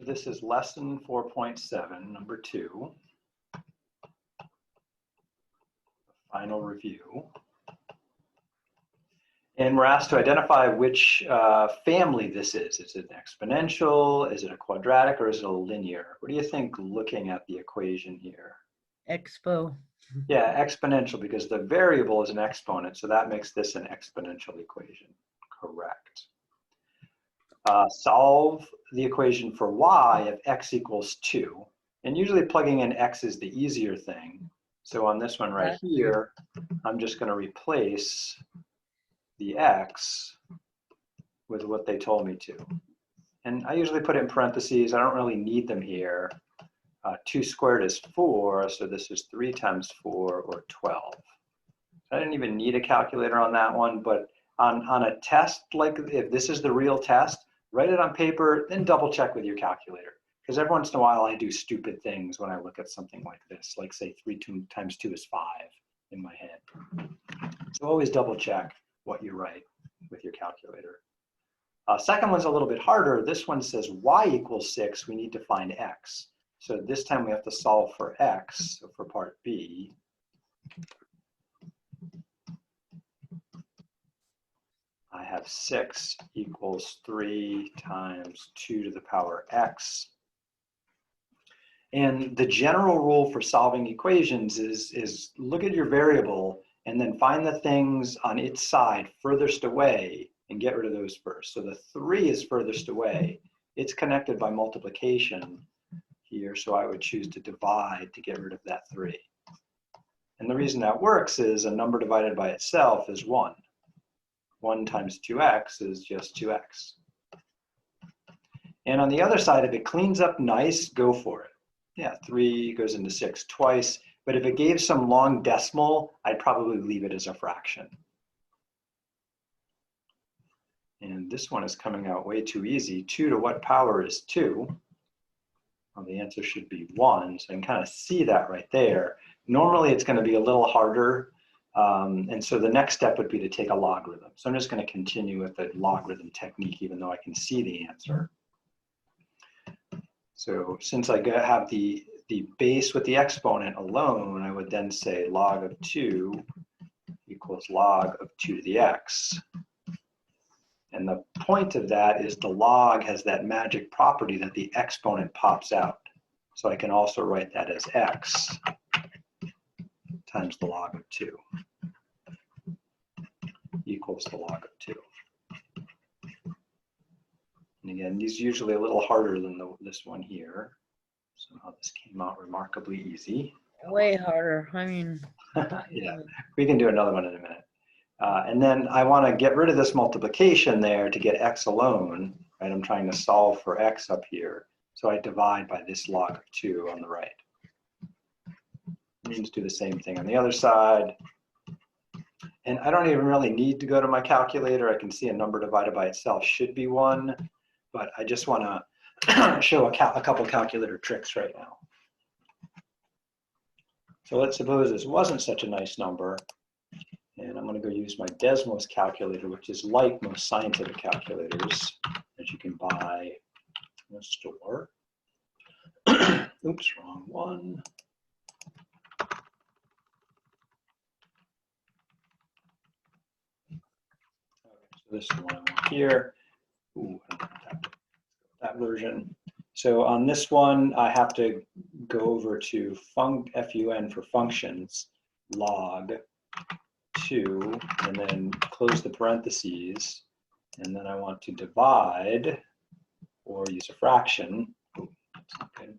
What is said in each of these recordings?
This is lesson 4.7, number 2. Final review. And we're asked to identify which family this is. Is it an exponential, is it a quadratic, or is it a linear? What do you think looking at the equation here? Expo. Yeah, exponential, because the variable is an exponent, so that makes this an exponential equation. Correct. Solve the equation for y if x equals 2. And usually plugging in x is the easier thing. So on this one right here, I'm just going to replace the x with what they told me to. And I usually put it in parentheses. I don't really need them here. 2 squared is 4, so this is 3 times 4, or 12. I didn't even need a calculator on that one, but on a test, like if this is the real test, write it on paper, then double check with your calculator. Because every once in a while I do stupid things when I look at something like this, like say 3 times 2 is 5 in my head. So always double check what you write with your calculator. Second one's a little bit harder. This one says y equals 6, we need to find x. So this time we have to solve for x, so for part B. I have 6 equals 3 times 2 to the power x. And the general rule for solving equations is look at your variable and then find the things on its side furthest away and get rid of those first. So the 3 is furthest away. It's connected by multiplication here, so I would choose to divide to get rid of that 3. And the reason that works is a number divided by itself is 1. 1 times 2x is just 2x. And on the other side, if it cleans up nice, go for it. Yeah, 3 goes into 6 twice, but if it gave some long decimal, I'd probably leave it as a fraction. And this one is coming out way too easy. 2 to what power is 2? Well, the answer should be 1, so I can kind of see that right there. Normally it's going to be a little harder, and so the next step would be to take a logarithm. So I'm just going to continue with the logarithm technique, even though I can see the answer. So since I have the base with the exponent alone, I would then say log of 2 equals log of 2 to the x. And the point of that is the log has that magic property that the exponent pops out. So I can also write that as x times the log of 2 equals the log of 2. And again, these are usually a little harder than this one here. Somehow this came out remarkably easy. Way harder. I mean, yeah, we can do another one in a minute. And then I want to get rid of this multiplication there to get x alone. Right? I'm trying to solve for x up here. So I divide by this log of 2 on the right. Means do the same thing on the other side. And I don't even really need to go to my calculator. I can see a number divided by itself should be 1. But I just want to show a couple calculator tricks right now. So let's suppose this wasn't such a nice number. And I'm going to go use my Desmos calculator, which is like most scientific calculators that you can buy in a store. Oops, wrong one. Okay, so this is the one I want here. Ooh, I don't have that version. So on this one, I have to go over to fun for functions, log 2, and then close the parentheses. And then I want to divide or use a fraction. Ooh, that's not good.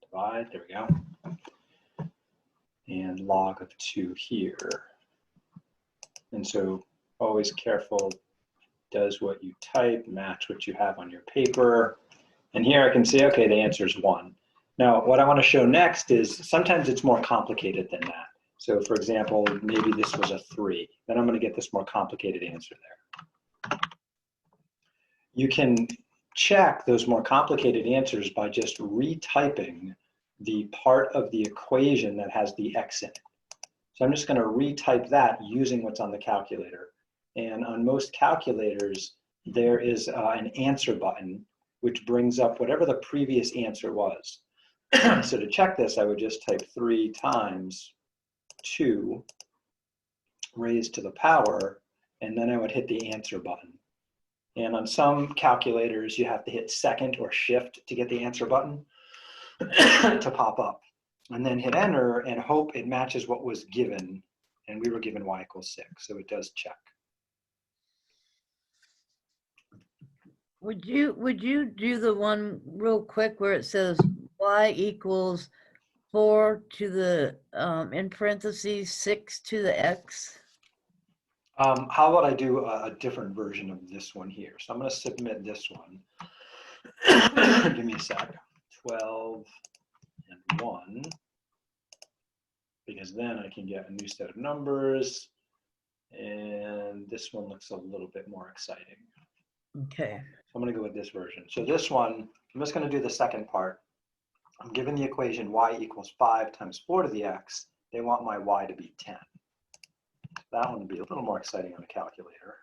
Divide, there we go. And log of 2 here. And so always careful, does what you type match what you have on your paper? And here I can see, okay, the answer is 1. Now, what I want to show next is sometimes it's more complicated than that. So for example, maybe this was a 3. Then I'm going to get this more complicated answer there. You can check those more complicated answers by just retyping the part of the equation that has the x in it. So I'm just going to retype that using what's on the calculator. And on most calculators, there is an answer button. which brings up whatever the previous answer was. So to check this, I would just type 3 times 2 raised to the power, and then I would hit the answer button. And on some calculators, you have to hit second or shift to get the answer button to pop up. And then hit enter and hope it matches what was given. And we were given y equals 6, so it does check. Would you do the one real quick where it says y equals 4 to the in parentheses 6 to the x? How about I do a different version of this one here? So I'm going to submit this one. Give me a sec. 12 and 1. Because then I can get a new set of numbers. And this one looks a little bit more exciting. Okay. So I'm going to go with this version. So this one, I'm just going to do the second part. I'm given the equation y equals 5 times 4 to the x. They want my y to be 10. That one would be a little more exciting on a calculator.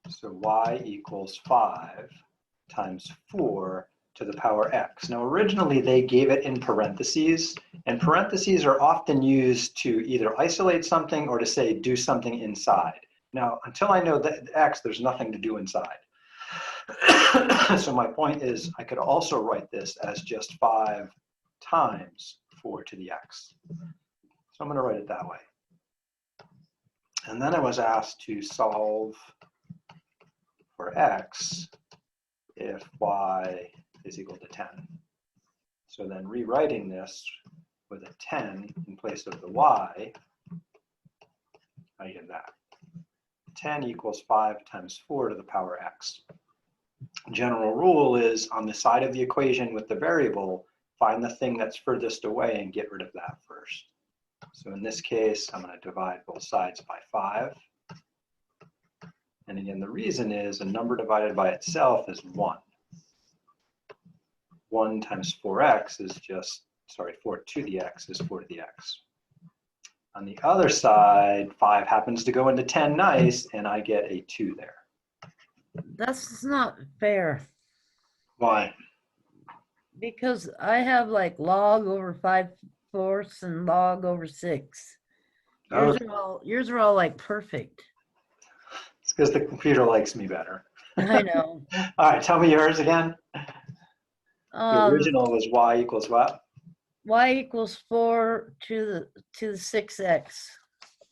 So y equals 5 times 4 to the power x. Now originally they gave it in parentheses, and parentheses are often used to either isolate something or to say do something inside. Now until I know that x, there's nothing to do inside. So my point is I could also write this as just 5 times 4 to the x. So I'm going to write it that way. And then I was asked to solve for x if y is equal to 10. So then rewriting this with a 10 in place of the y, I get that. 10 equals 5 times 4 to the power x. General rule is on the side of the equation with the variable, find the thing that's furthest away and get rid of that first. So in this case, I'm going to divide both sides by 5. And again, the reason is a number divided by itself is 1. 1 times 4x is just, 4 to the x is 4 to the x. On the other side, 5 happens to go into 10 nice, and I get a 2 there. That's not fair. Why? Because I have like log over 5/4 and log over 6. Yours are all like perfect. It's because the computer likes me better. I know. All right, tell me yours again. The original was y equals what? Y equals 4 to the 6x.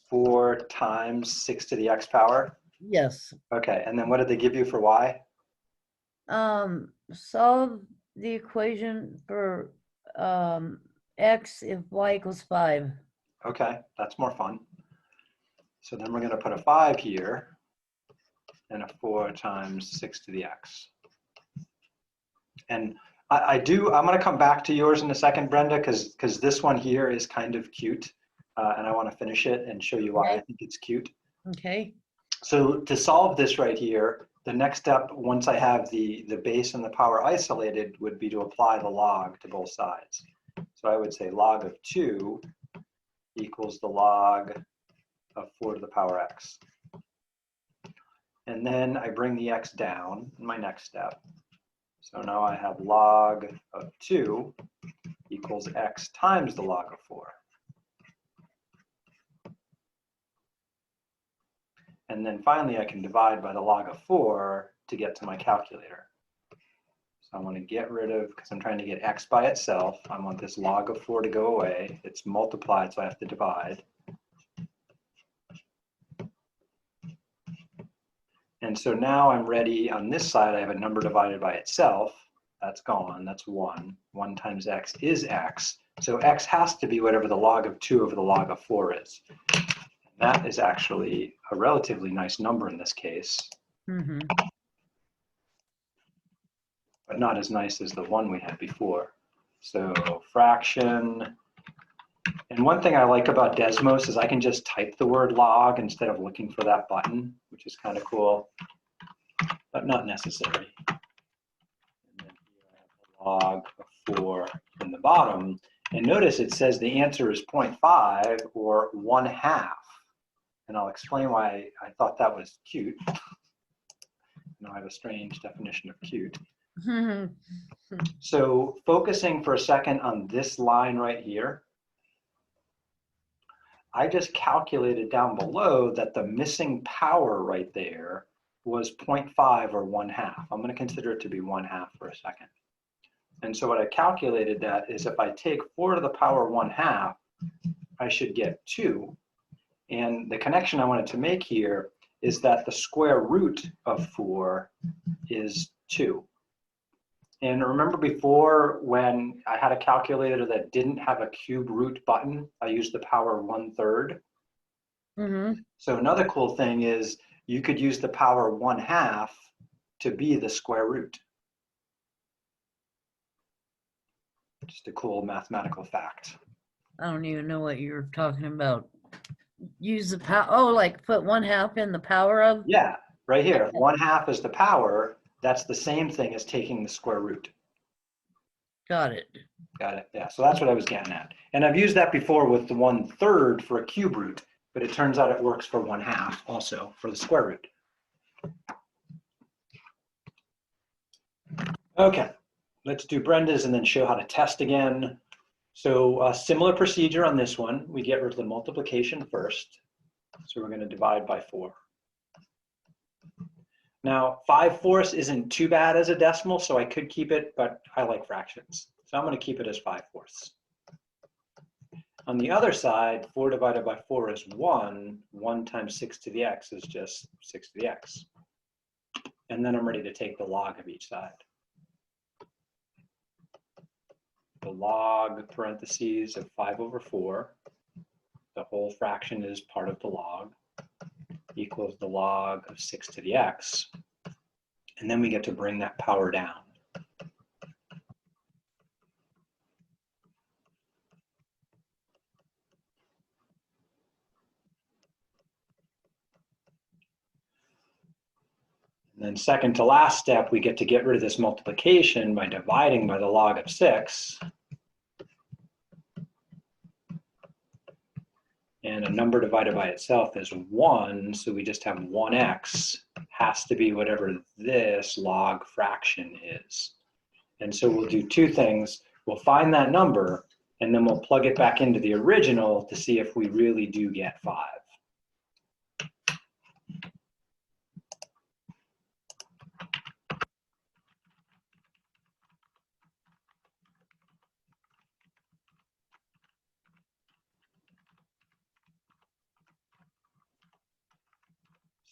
4 times 6 to the x power? Yes. Okay, and then what did they give you for y? Solve the equation for x if y equals 5. Okay, that's more fun. So then we're going to put a 5 here and a 4 times 6 to the x. And I'm going to come back to yours in a second, Brenda, because this one here is kind of cute. And I want to finish it and show you why I think it's cute. Okay. So to solve this right here, the next step, once I have the base and the power isolated, would be to apply the log to both sides. So I would say log of 2 equals the log of 4 to the power x. And then I bring the x down in my next step. So now I have log of 2 equals x times the log of 4. And then finally, I can divide by the log of 4 to get to my calculator. So I want to get rid of, because I'm trying to get x by itself, I want this log of 4 to go away. It's multiplied, so I have to divide. And so now I'm ready. On this side, I have a number divided by itself. That's gone. That's 1. 1 times x is x. So x has to be whatever the log of 2 over the log of 4 is. That is actually a relatively nice number in this case, but not as nice as the one we had before. So fraction, and one thing I like about Desmos is I can just type the word log instead of looking for that button, which is kind of cool, but not necessary. And then here I have the log of 4 in the bottom, and notice it says the answer is 0.5 or 1/2. And I'll explain why I thought that was cute. Now I have a strange definition of cute. So focusing for a second on this line right here, I just calculated down below that the missing power right there was 0.5 or 1/2. I'm going to consider it to be 1/2 for a second. And so what I calculated that is if I take 4 to the power 1/2, I should get 2. And the connection I wanted to make here is that the square root of 4 is 2. And remember before when I had a calculator that didn't have a cube root button, I used the power 1/3. So another cool thing is you could use the power 1/2 to be the square root. Just a cool mathematical fact. I don't even know what you're talking about. Use the power, oh, like put 1/2 in the power of? Yeah, right here, 1/2 is the power. That's the same thing as taking the square root. Got it. Got it, yeah, so that's what I was getting at. And I've used that before with the 1/3 for a cube root, but it turns out it works for 1/2 also for the square root. Okay, let's do Brenda's and then show how to test again. So a similar procedure on this one. We get rid of the multiplication first. So we're going to divide by 4. Now, 5/4 isn't too bad as a decimal, so I could keep it, but I like fractions. So I'm going to keep it as 5/4. On the other side, 4 divided by 4 is 1. 1 times 6 to the x is just 6 to the x. And then I'm ready to take the log of each side. The log parentheses of 5/4, the whole fraction is part of the log, equals the log of 6 to the x. And then we get to bring that power down. And then second to last step, we get to get rid of this multiplication by dividing by the log of 6. And a number divided by itself is 1, so we just have 1x has to be whatever this log fraction is. And so we'll do two things. We'll find that number, and then we'll plug it back into the original to see if we really do get 5.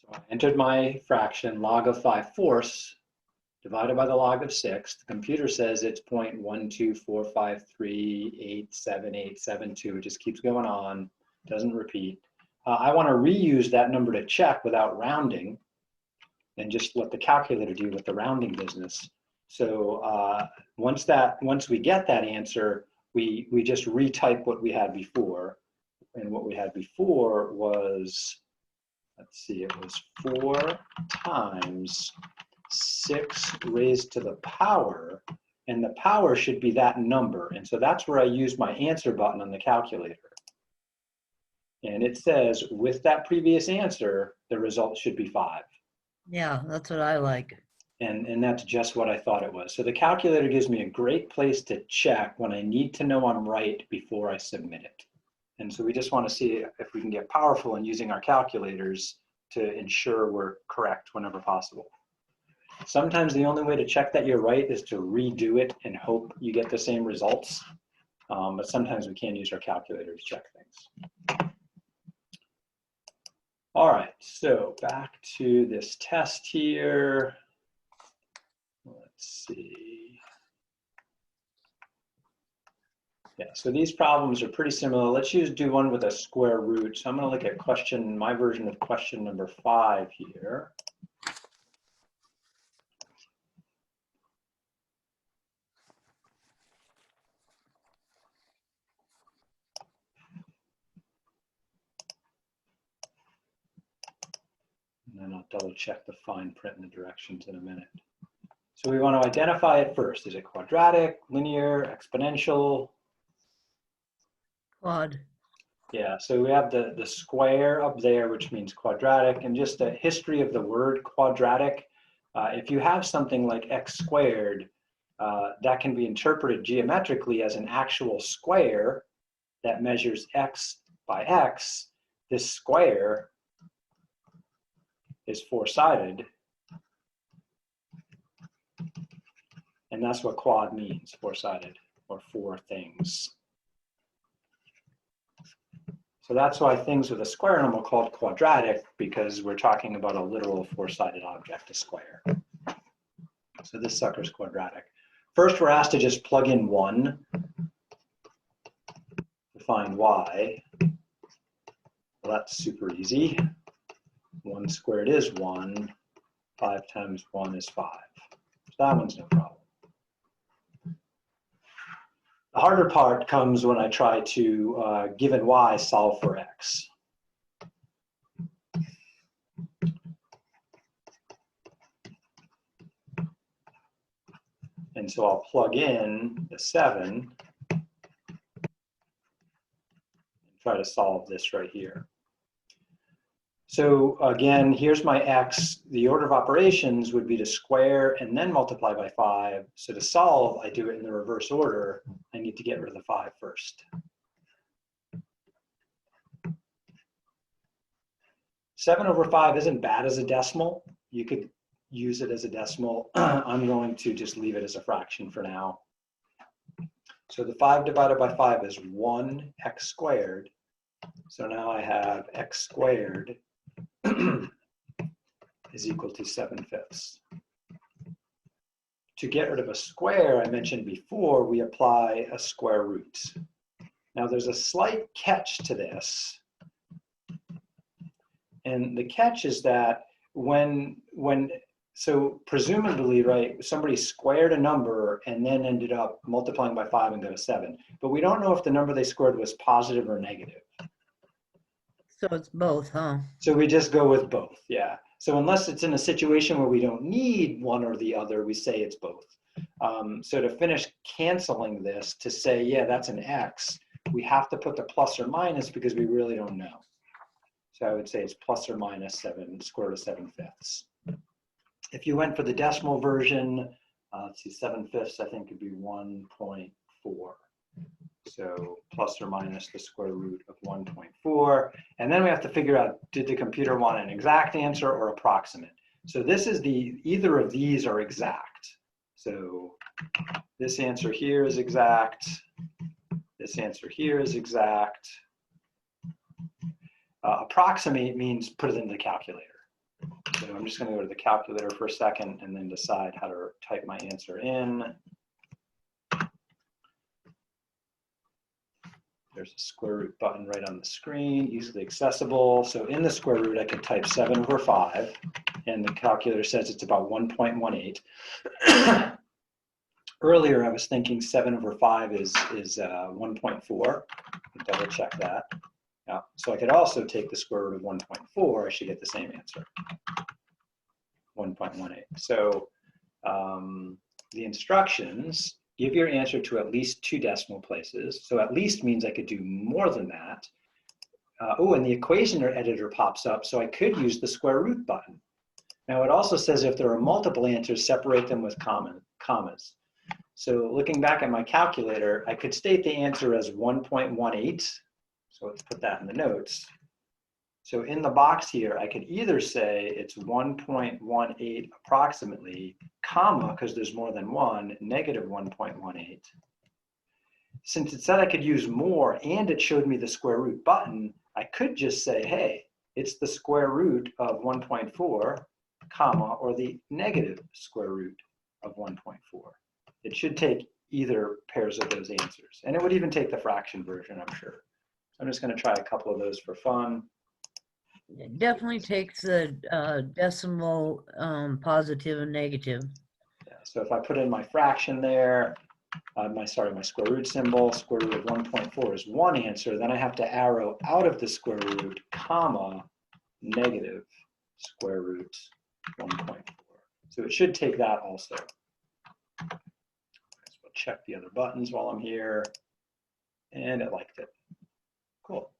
So I entered my fraction, log of 5/4 divided by the log of 6. The computer says it's 0.12453878872. It just keeps going on, doesn't repeat. I want to reuse that number to check without rounding and just let the calculator do with the rounding business. So once we get that answer, we just retype what we had before. And what we had before was, let's see, it was 4 times 6 raised to the power, and the power should be that number. And so that's where I use my answer button on the calculator. And it says, with that previous answer, the result should be 5. Yeah, that's what I like. And that's just what I thought it was. So the calculator gives me a great place to check when I need to know I'm right before I submit it. And so we just want to see if we can get powerful in using our calculators to ensure we're correct whenever possible. Sometimes the only way to check that you're right is to redo it and hope you get the same results. But sometimes we can use our calculator to check things. All right, so back to this test here. Let's see. Yeah, so these problems are pretty similar. Let's do one with a square root. So I'm going to look at my version of question number 5 here. And then I'll double check the fine print and the directions in a minute. So we want to identify it first. Is it quadratic, linear, exponential? Quad. Yeah, so we have the square up there, which means quadratic, and just a history of the word quadratic. If you have something like x squared, that can be interpreted geometrically as an actual square that measures x by x. This square is four-sided, and that's what quad means, four-sided, or four things. So that's why things with a square in them are called quadratic, because we're talking about a literal four-sided object, a square. So this sucker's quadratic. First, we're asked to just plug in 1 to find y. Well, that's super easy. 1 squared is 1. 5 times 1 is 5. So that one's no problem. The harder part comes when I try to, given y, solve for x. And so I'll plug in the 7 and try to solve this right here. So again, here's my x. The order of operations would be to square and then multiply by 5. So to solve, I do it in the reverse order. I need to get rid of the 5 first. 7 over 5 isn't bad as a decimal. You could use it as a decimal. I'm going to just leave it as a fraction for now. So the 5 divided by 5 is 1x squared. So now I have x squared is equal to 7/5. To get rid of a square, I mentioned before, we apply a square root. Now there's a slight catch to this. And the catch is that so presumably, right, somebody squared a number and then ended up multiplying by 5 and got a 7. But we don't know if the number they squared was positive or negative. So it's both, huh? So we just go with both, yeah. So unless it's in a situation where we don't need one or the other, we say it's both. So to finish canceling this, to say, yeah, that's an x, we have to put the plus or minus because we really don't know. So I would say it's plus or minus 7, square root of 7/5. If you went for the decimal version, let's see, 7/5, I think would be 1.4. So plus or minus the square root of 1.4. And then we have to figure out, did the computer want an exact answer or approximate? So this is either of these are exact. So this answer here is exact. This answer here is exact. Approximate means put it into the calculator. So I'm just going to go to the calculator for a second and then decide how to type my answer in. There's a square root button right on the screen, easily accessible. So in the square root, I could type 7 over 5, and the calculator says it's about 1.18. Earlier, I was thinking 7 over 5 is 1.4. Double check that. Yeah. So I could also take the square root of 1.4. I should get the same answer, 1.18. So the instructions, give your answer to at least 2 decimal places. So at least means I could do more than that. Oh, and the equation editor pops up, so I could use the square root button. Now it also says if there are multiple answers, separate them with commas. So looking back at my calculator, I could state the answer as 1.18. So let's put that in the notes. So in the box here, I could either say it's 1.18 approximately, comma, because there's more than one, negative 1.18. Since it said I could use more and it showed me the square root button, I could just say, hey, it's the square root of 1.4, comma, or the negative square root of 1.4. It should take either pairs of those answers. And it would even take the fraction version, I'm sure. I'm just going to try a couple of those for fun. It definitely takes the decimal, positive and negative. Yeah, so if I put in my fraction there, my square root symbol, square root of 1.4 is one answer, then I have to arrow out of the square root, comma, negative square root 1.4. So it should take that also. So we'll check the other buttons while I'm here, and it liked it. Cool.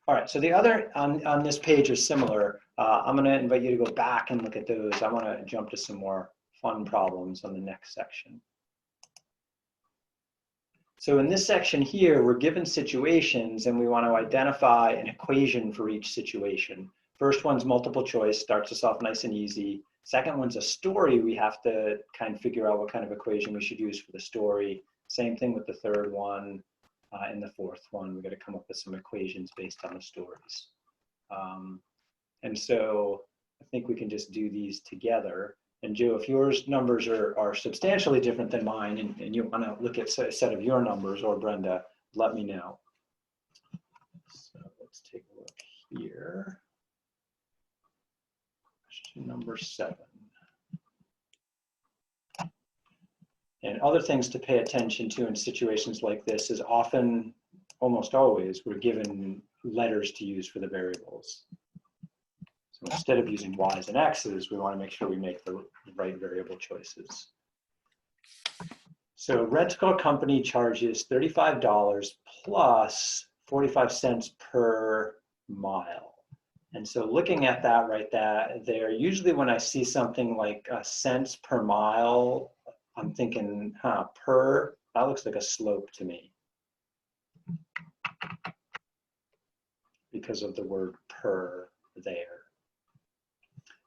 All right, so the other on this page is similar. I'm going to invite you to go back and look at those. I want to jump to some more fun problems on the next section. So in this section here, we're given situations and we want to identify an equation for each situation. First one's multiple choice, starts us off nice and easy. Second one's a story. We have to kind of figure out what kind of equation we should use for the story. Same thing with the third one. And the fourth one, we're going to come up with some equations based on the stories. And so I think we can just do these together. And Joe, if yours numbers are substantially different than mine and you want to look at a set of your numbers, or Brenda, let me know. So let's take a look here. Question number 7. And other things to pay attention to in situations like this is often, almost always, we're given letters to use for the variables. So instead of using y's and x's, we want to make sure we make the right variable choices. So rental company charges $35 plus 45 cents per mile. And so looking at that right there, usually when I see something like cents per mile, I'm thinking, per, that looks like a slope to me because of the word per there.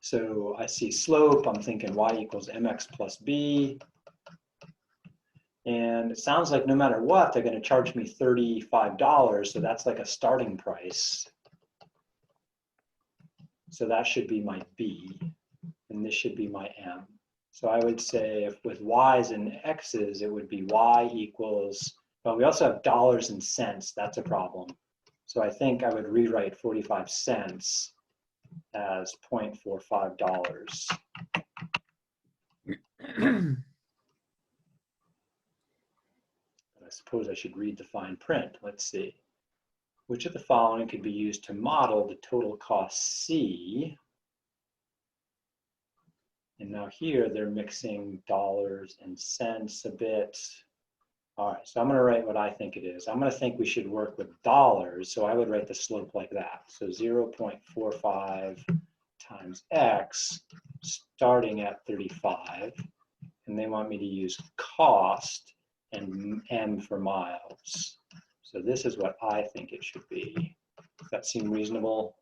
So I see slope, I'm thinking y equals mx plus b. And it sounds like no matter what, they're going to charge me $35. So that's like a starting price. So that should be my b, and this should be my m. So I would say if with y's and x's, it would be y equals, well, we also have dollars and cents. That's a problem. So I think I would rewrite 45 cents as $0.45. I suppose I should read the fine print. Let's see. Which of the following could be used to model the total cost C? And now here they're mixing dollars and cents a bit. All right, so I'm going to write what I think it is. I'm going to think we should work with dollars, so I would write the slope like that. So 0.45 times x, starting at 35, and they want me to use cost and m for miles. So this is what I think it should be. Does that seem reasonable?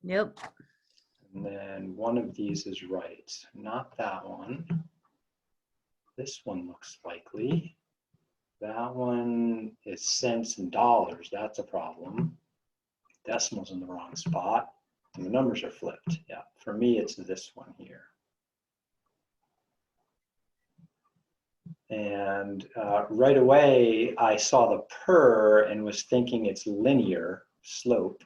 Yep. And then one of these is right, not that one. This one looks likely. That one is cents and dollars. That's a problem. Decimal's in the wrong spot, and the numbers are flipped. Yeah, for me, it's this one here. And right away, I saw the per and was thinking it's linear slope.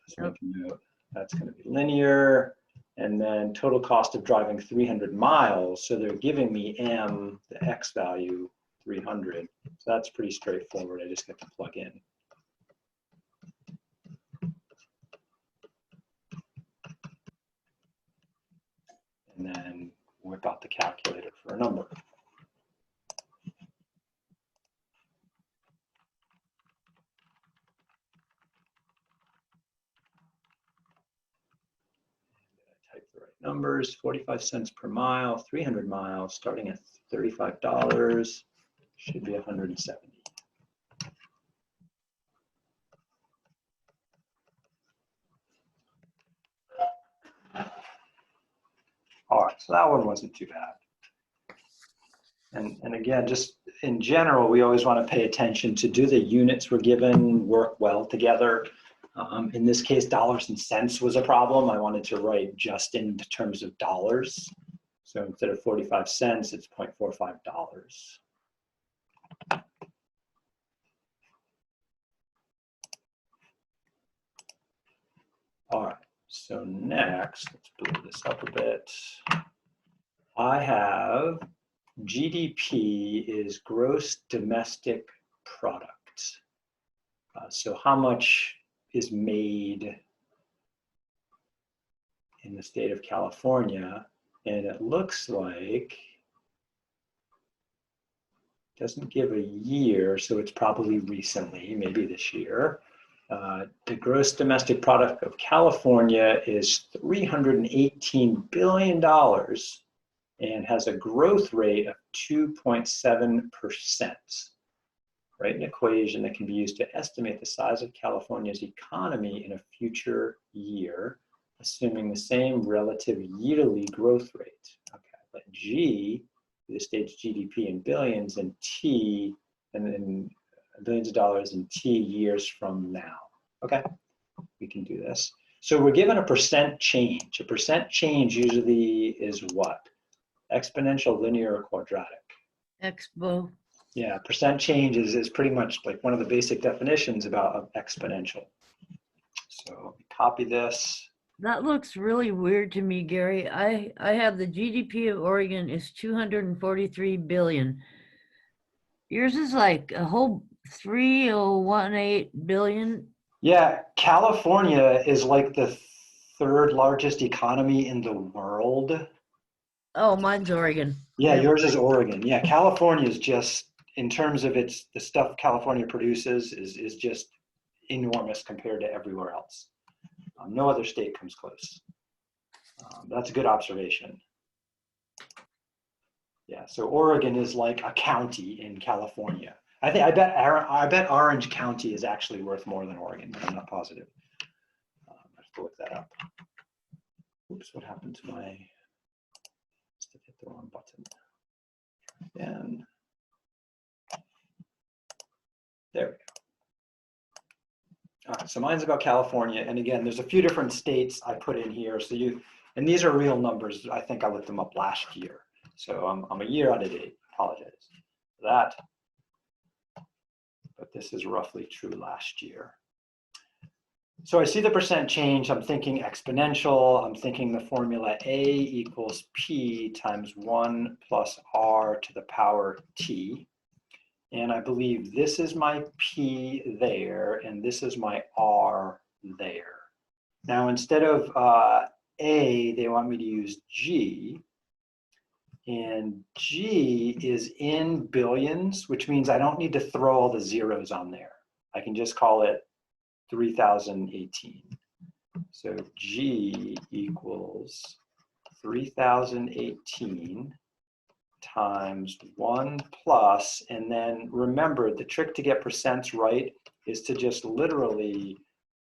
Just make a note. That's going to be linear. And then total cost of driving 300 miles. So they're giving me m, the x value, 300. So that's pretty straightforward. I just get to plug in. And then whip out the calculator for a number. Type the right numbers, 45 cents per mile, 300 miles, starting at $35, should be 170. All right, so that one wasn't too bad. And again, just in general, we always want to pay attention to, do the units we're given work well together? In this case, dollars and cents was a problem. I wanted to write just in terms of dollars. So instead of 45 cents, it's $0.45. All right, so next, let's blow this up a bit. I have GDP is gross domestic product. So how much is made in the state of California? And it looks like Doesn't give a year, so it's probably recently, maybe this year. The gross domestic product of California is $318 billion and has a growth rate of 2.7%. Write an equation that can be used to estimate the size of California's economy in a future year, assuming the same relative yearly growth rate. Okay, let G be the state's GDP in billions and T, and then billions of dollars in T years from now. Okay, we can do this. So we're given a percent change. A percent change usually is what? Exponential, linear, or quadratic? Expo. Yeah, percent change is pretty much like one of the basic definitions about exponential. So copy this. That looks really weird to me, Gary. I have the GDP of Oregon is 243 billion. Yours is like a whole 3018 billion. Yeah, California is like the third largest economy in the world. Oh, mine's Oregon. Yeah, yours is Oregon. Yeah, California is just, in terms of the stuff California produces is just enormous compared to everywhere else. No other state comes close. That's a good observation. Yeah, so Oregon is like a county in California. I bet Orange County is actually worth more than Oregon, but I'm not positive. I have to look that up. Oops, what happened to my? Must have hit the wrong button. And there we go. All right, so mine's about California, and again, there's a few different states I put in here. So and these are real numbers. I think I looked them up last year, so I'm a year out of date. Apologize for that, but this is roughly true last year. So I see the percent change. I'm thinking exponential. I'm thinking the formula A equals P times 1 plus R to the power T. And I believe this is my P there, and this is my R there. Now, instead of A, they want me to use G. And G is in billions, which means I don't need to throw all the zeros on there. I can just call it 3018. So G equals 3018 times 1 plus, and then remember, the trick to get percents right is to just literally,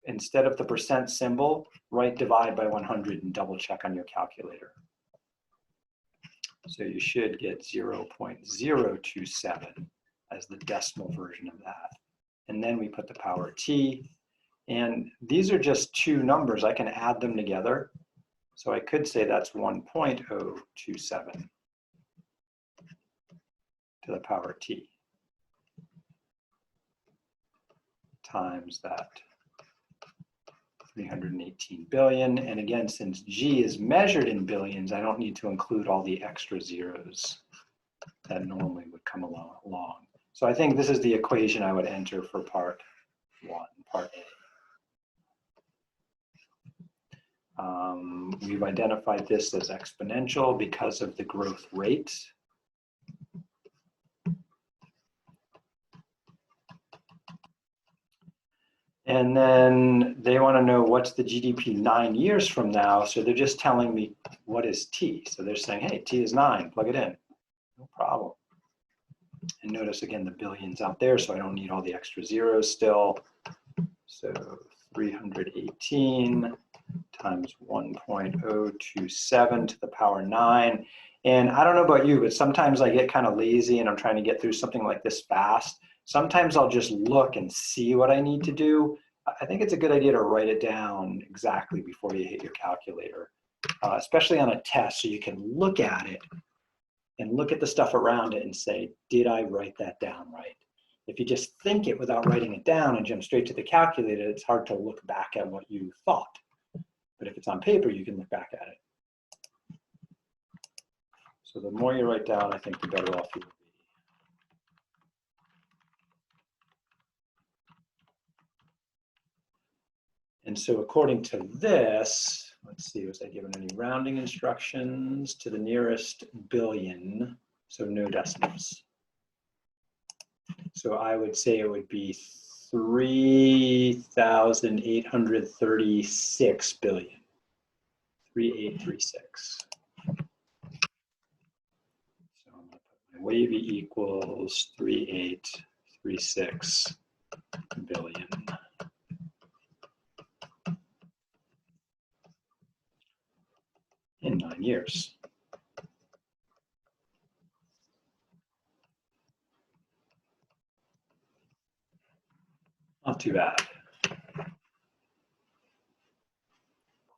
instead of the percent symbol, write divide by 100 and double check on your calculator. So you should get 0.027 as the decimal version of that. And then we put the power T, and these are just two numbers. I can add them together. So I could say that's 1.027. to the power T times that 318 billion. And again, since G is measured in billions, I don't need to include all the extra zeros that normally would come along. So I think this is the equation I would enter for part 1, part A. We've identified this as exponential because of the growth rate. And then they want to know what's the GDP 9 years from now. So they're just telling me what is T. So they're saying, hey, T is 9, plug it in. No problem. And notice again the billions out there, so I don't need all the extra zeros still. So 318 times 1.027 to the power 9. And I don't know about you, but sometimes I get kind of lazy and I'm trying to get through something like this fast. Sometimes I'll just look and see what I need to do. I think it's a good idea to write it down exactly before you hit your calculator, especially on a test, so you can look at it and look at the stuff around it and say, did I write that down right? If you just think it without writing it down and jump straight to the calculator, it's hard to look back at what you thought. But if it's on paper, you can look back at it. So the more you write down, I think the better off you will be. And so according to this, let's see, was I given any rounding instructions to the nearest billion? So no decimals. So I would say it would be 3,836 billion. 3836. So I'm going to put my wavy equals 3836 billion. In 9 years. Not too bad.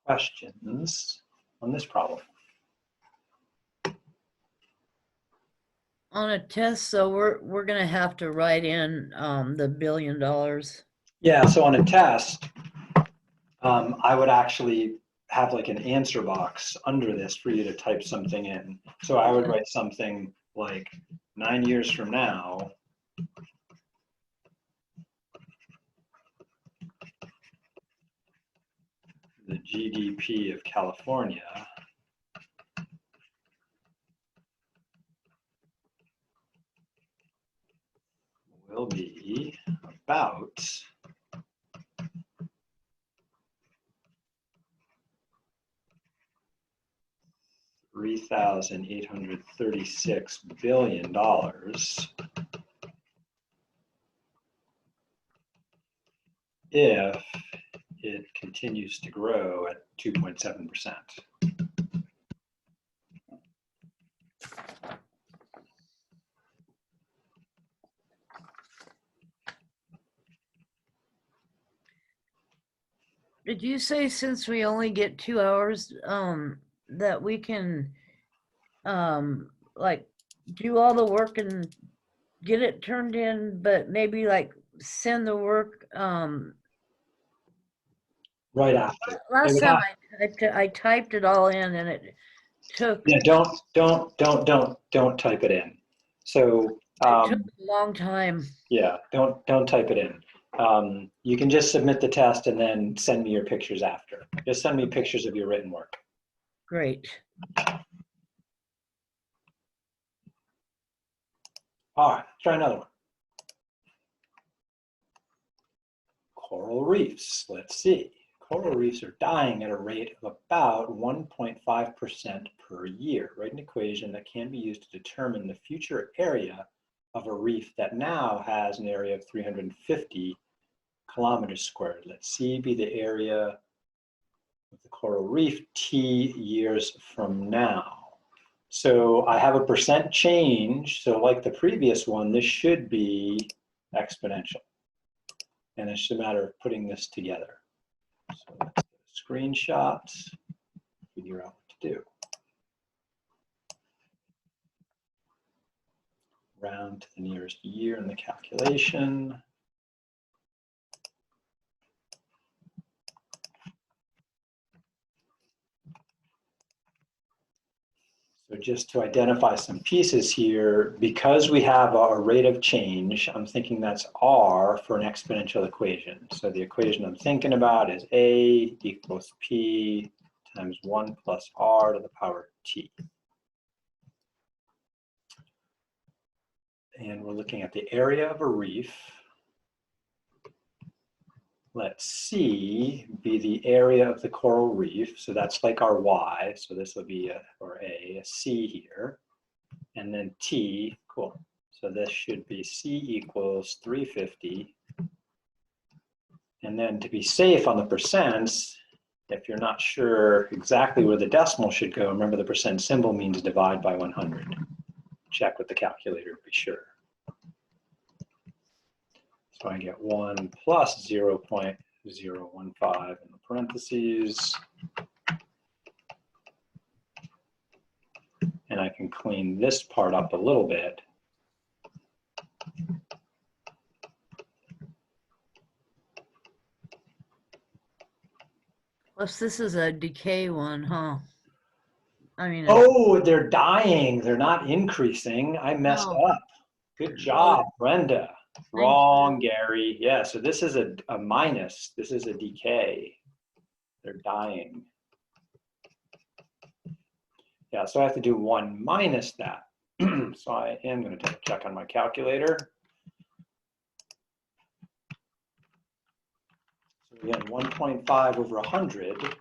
Questions on this problem? On a test, so we're gonna have to write in the $1 billion. Yeah, so on a test, I would actually have like an answer box under this for you to type something in. So I would write something like 9 years from now, the GDP of California will be about 3,836 billion dollars if it continues to grow at 2.7%. Did you say since we only get 2 hours, that we can, like, do all the work and get it turned in, but maybe like send the work, Right after. last time I typed it all in and it took, Yeah, don't type it in. So it took a long time. yeah, don't type it in. You can just submit the test and then send me your pictures after. Just send me pictures of your written work. Great. All right, try another one. Coral reefs, let's see. Coral reefs are dying at a rate of about 1.5% per year. Write an equation that can be used to determine the future area of a reef that now has an area of 350 kilometers squared. Let C be the area of the coral reef T years from now. So I have a percent change. So like the previous one, this should be exponential. And it's just a matter of putting this together. So let's get a screenshot, figure out what to do. Round to the nearest year in the calculation. So just to identify some pieces here, because we have our rate of change, I'm thinking that's R for an exponential equation. So the equation I'm thinking about is A equals P times 1 plus R to the power T. And we're looking at the area of a reef. Let C be the area of the coral reef. So that's like our Y. So this will be a C here. And then T, cool. So this should be C equals 350. And then to be safe on the percents, if you're not sure exactly where the decimal should go, remember the percent symbol means divide by 100. Check with the calculator to be sure. So I get 1 plus 0.015 in the parentheses. And I can clean this part up a little bit. Plus this is a decay one, huh? I mean, Oh, they're dying. They're not increasing. I messed up. Good job, Brenda. Wrong, Gary. Yeah, so this is a minus. This is a decay. They're dying. Yeah, so I have to do 1 minus that. So I am going to take a check on my calculator. Again, 1.5 over 100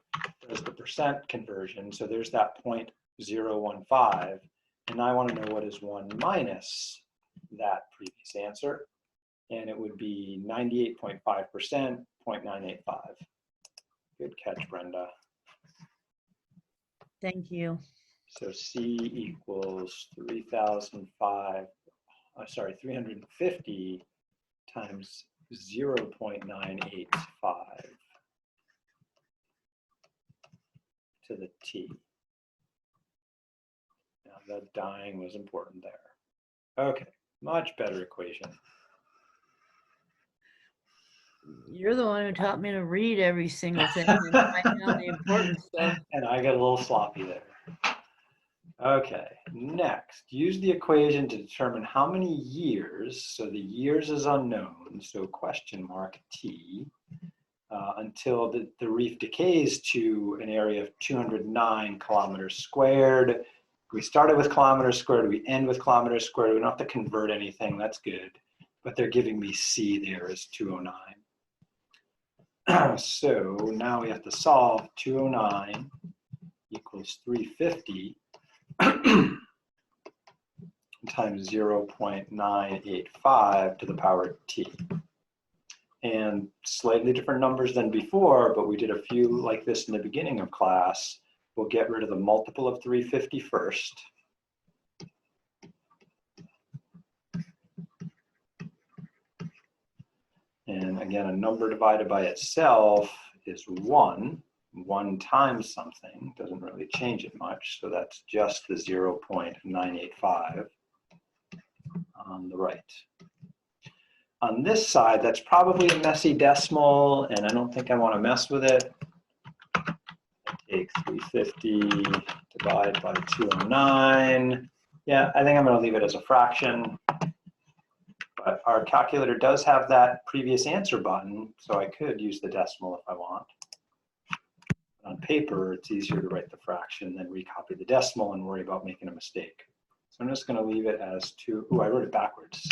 does the percent conversion. So there's that 0.015. And I want to know what is 1 minus that previous answer. And it would be 98.5%, 0.985. Good catch, Brenda. Thank you. So C equals 350 times 0.985 to the T. Now the dying was important there. Okay, much better equation. You're the one who taught me to read every single thing and write down the important stuff. And I got a little sloppy there. Okay, next, use the equation to determine how many years, so the years is unknown, so question mark T, until the reef decays to an area of 209 kilometers squared. We started with kilometers squared, we end with kilometers squared, we don't have to convert anything, that's good. But they're giving me C there as 209. So now we have to solve 209 equals 350 times 0.985 to the power T. And slightly different numbers than before, but we did a few like this in the beginning of class. We'll get rid of the multiple of 350 first. And again, a number divided by itself is 1. 1 times something doesn't really change it much, so that's just the 0.985 on the right. On this side, that's probably a messy decimal, and I don't think I want to mess with it. I take 350, divide by 209. Yeah, I think I'm going to leave it as a fraction. But our calculator does have that previous answer button, so I could use the decimal if I want. On paper, it's easier to write the fraction than recopy the decimal and worry about making a mistake. So I'm just going to leave it as 2. Ooh, I wrote it backwards.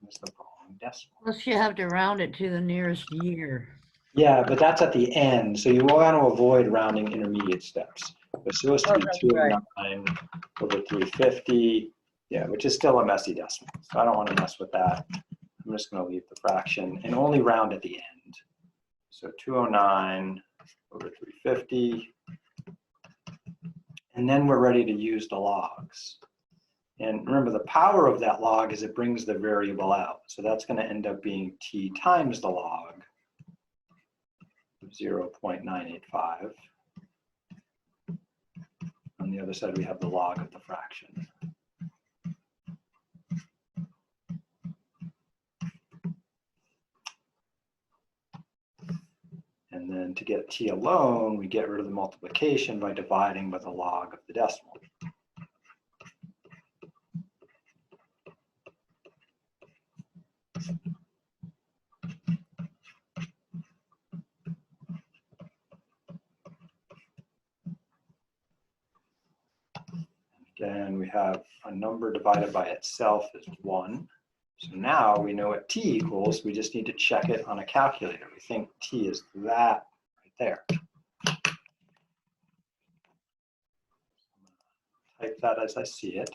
That's the wrong decimal. Plus you have to round it to the nearest year. Yeah, but that's at the end. So you want to avoid rounding intermediate steps. It's supposed to be 209 over 350. Yeah, which is still a messy decimal. So I don't want to mess with that. I'm just going to leave the fraction and only round at the end. So 209 over 350. And then we're ready to use the logs. And remember, the power of that log is it brings the variable out. So that's going to end up being T times the log of 0.985. On the other side, we have the log of the fraction. And then to get T alone, we get rid of the multiplication by dividing by the log of the decimal. Again, we have a number divided by itself is 1. So now we know what T equals. We just need to check it on a calculator. We think T is that right there. Type that as I see it.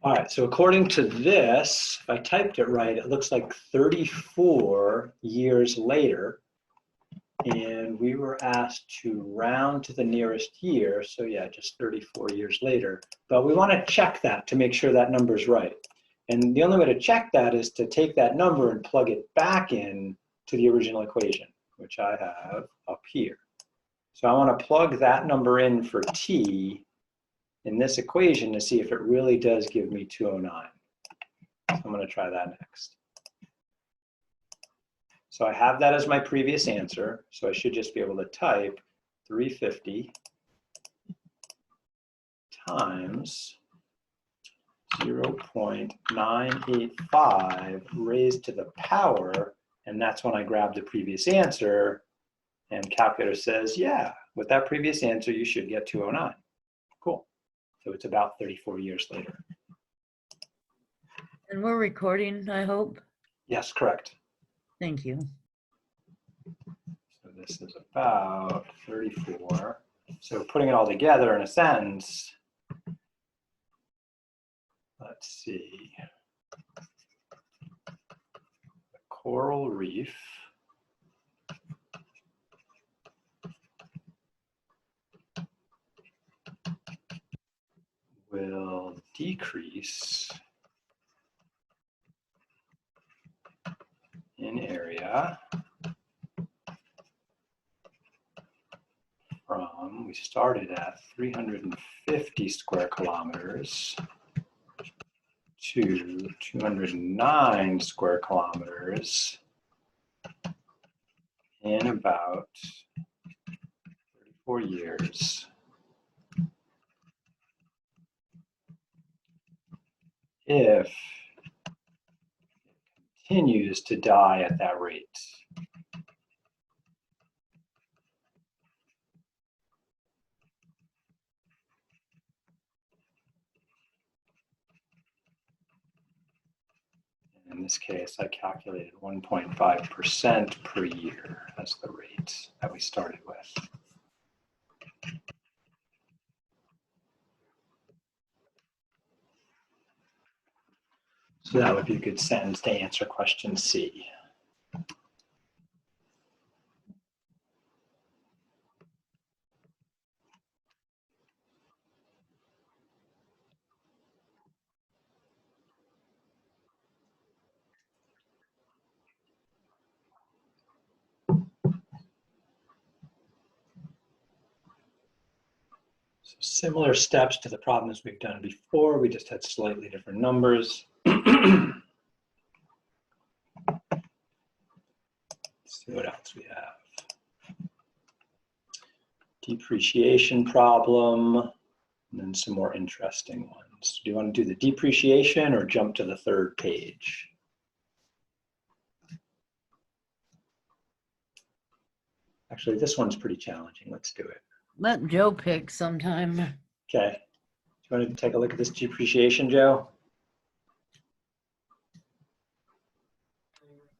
All right, so according to this, if I typed it right, it looks like 34 years later, and we were asked to round to the nearest year, so yeah, just 34 years later, but we want to check that to make sure that number is right. And the only way to check that is to take that number and plug it back in to the original equation, which I have up here. So I want to plug that number in for T in this equation to see if it really does give me 209. So I'm going to try that next. So I have that as my previous answer, so I should just be able to type 350 times 0.985 raised to the power, And that's when I grab the previous answer, and calculator says, yeah, with that previous answer, you should get 209. Cool. So it's about 34 years later. And we're recording, I hope. Yes, correct. Thank you. So this is about 34. So putting it all together in a sentence, let's see. The coral reef will decrease in area from, we started at 350 square kilometers to 209 square kilometers in about 34 years. If it continues to die at that rate. In this case, I calculated 1.5% per year as the rate that we started with. So that would be a good sentence to answer question C. So similar steps to the problems we've done before, we just had slightly different numbers. Let's see what else we have. Depreciation problem, and then some more interesting ones. Do you want to do the depreciation or jump to the third page? Actually, this one's pretty challenging. Let's do it. Let Joe pick sometime. Okay. Do you want to take a look at this depreciation, Joe?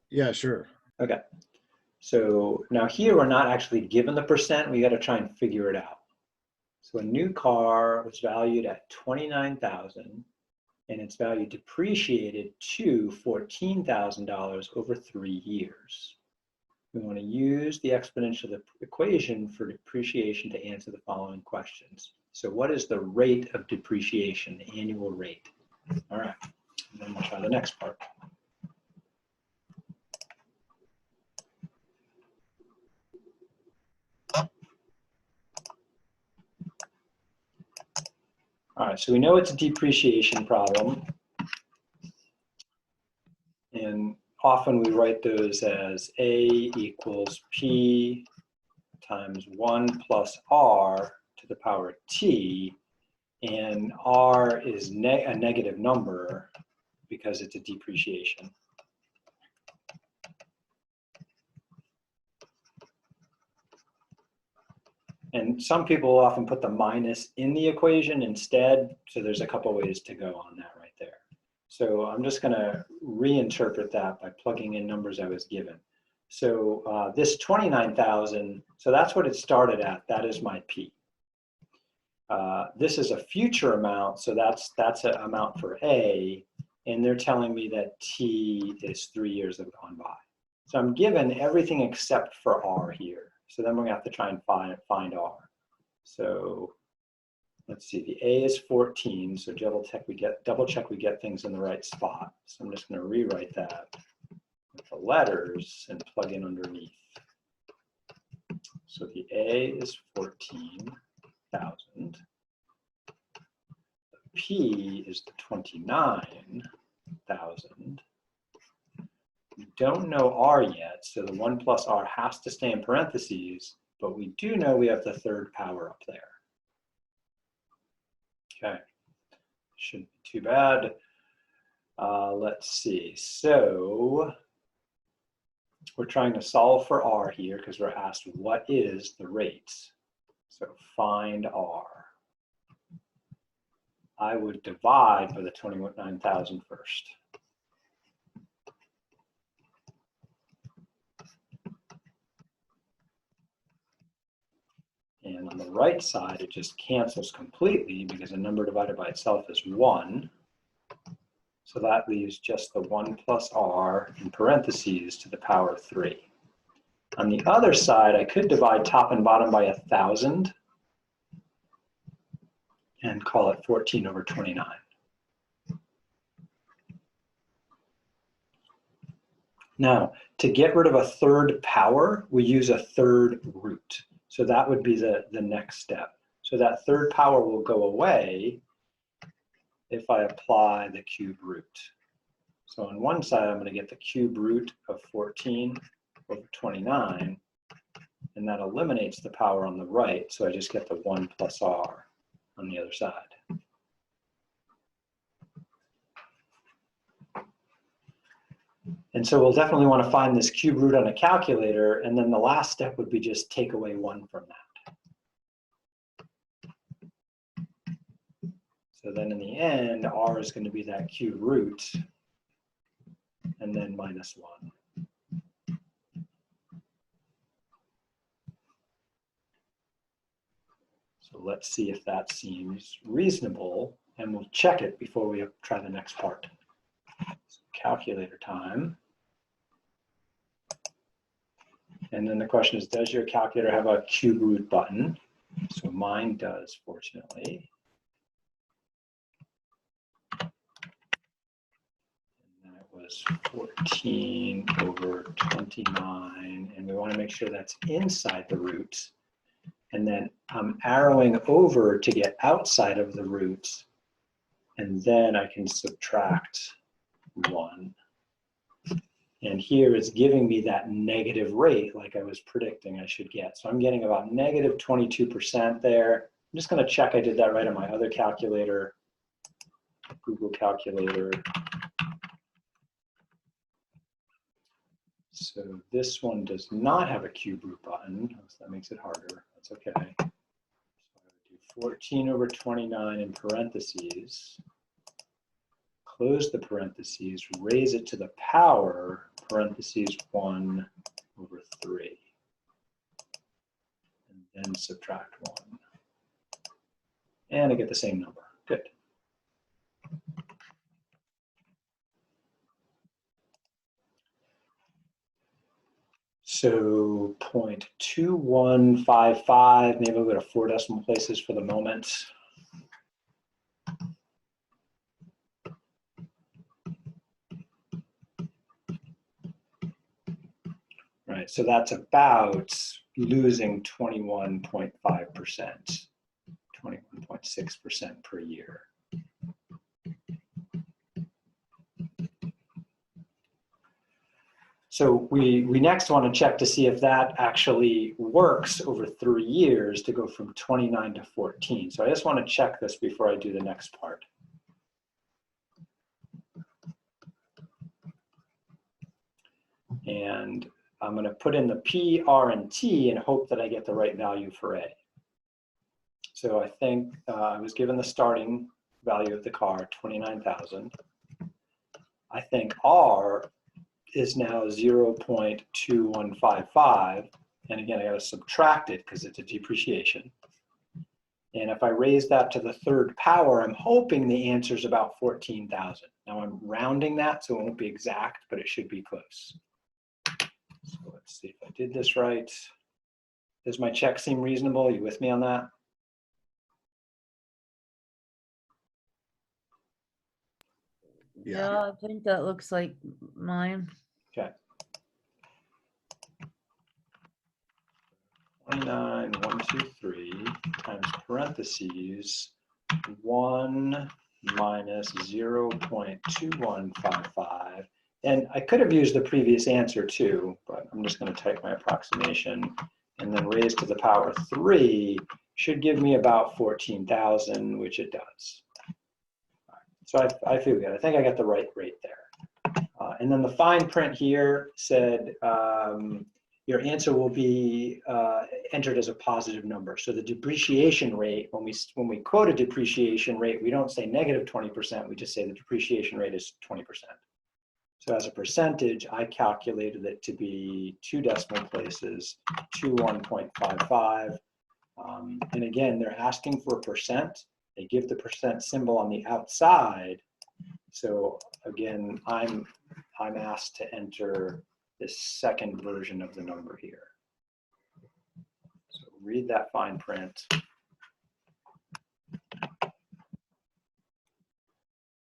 Yeah, sure. Okay. So now here we're not actually given the percent. We got to try and figure it out. So a new car was valued at $29,000 and its value depreciated to $14,000 over 3 years. We want to use the exponential equation for depreciation to answer the following questions. So what is the rate of depreciation, the annual rate? All right, and then we'll try the next part. All right, so we know it's a depreciation problem. And often we write those as A equals P times 1 plus R to the power T. And R is a negative number because it's a depreciation. And some people often put the minus in the equation instead. So there's a couple ways to go on that right there. So I'm just going to reinterpret that by plugging in numbers I was given. So this 29,000, so that's what it started at. That is my P. This is a future amount, so that's an amount for A, and they're telling me that T is 3 years have gone by. So I'm given everything except for R here. So then we're gonna have to try and find R. So let's see, the A is 14, so double check we get things in the right spot. So I'm just gonna rewrite that with the letters and plug in underneath. So the A is 14,000. P is the 29,000. We don't know R yet, so the 1 plus R has to stay in parentheses, but we do know we have the third power up there. Okay, shouldn't be too bad. Let's see, so we're trying to solve for R here because we're asked what is the rate. So find R. I would divide by the 29,000 first. And on the right side, it just cancels completely because a number divided by itself is 1. So that leaves just the 1 plus R in parentheses to the power 3. On the other side, I could divide top and bottom by 1,000 and call it 14 over 29. Now, to get rid of a third power, we use a third root. So that would be the next step. So that third power will go away if I apply the cube root. So on one side, I'm going to get the cube root of 14 over 29, and that eliminates the power on the right, so I just get the 1 plus R on the other side. And so we'll definitely want to find this cube root on a calculator, and then the last step would be just take away 1 from that. So then in the end, R is going to be that cube root, and then minus 1. So let's see if that seems reasonable, and we'll check it before we try the next part. So calculator time. And then the question is, does your calculator have a cube root button? So mine does, fortunately. And then it was 14 over 29, and we want to make sure that's inside the root. And then I'm arrowing over to get outside of the root, and then I can subtract 1. And here it's giving me that negative rate like I was predicting I should get. So I'm getting about negative 22% there. I'm just going to check I did that right on my other calculator, Google Calculator. So this one does not have a cube root button, so that makes it harder. That's okay. So I would do 14 over 29 in parentheses, close the parentheses, raise it to the power, parentheses 1 over 3, and then subtract 1. And I get the same number. Good. So 0.2155, maybe I'll go to 4 decimal places for the moment. Right, so that's about losing 21.5%, 21.6% per year. So we next want to check to see if that actually works over 3 years to go from 29 to 14. So I just want to check this before I do the next part. And I'm going to put in the P, R, and T and hope that I get the right value for A. So I think I was given the starting value of the car, 29,000. I think R is now 0.2155. And again, I got to subtract it because it's a depreciation. And if I raise that to the third power, I'm hoping the answer is about 14,000. Now I'm rounding that, so it won't be exact, but it should be close. So let's see if I did this right. Does my check seem reasonable? Are you with me on that? Yeah, I think that looks like mine. Okay. 29, 1, 2, 3 times parentheses 1 minus 0.2155. And I could have used the previous answer too, but I'm just going to type my approximation, and then raise to the power 3 should give me about 14,000, which it does. So I feel good. I think I got the right rate there. And then the fine print here said your answer will be entered as a positive number. So the depreciation rate, when we quote a depreciation rate, we don't say negative 20%, we just say the depreciation rate is 20%. So as a percentage, I calculated it to be 2 decimal places, 21.55. And again, they're asking for a percent. They give the percent symbol on the outside. So again, I'm asked to enter this second version of the number here. So read that fine print.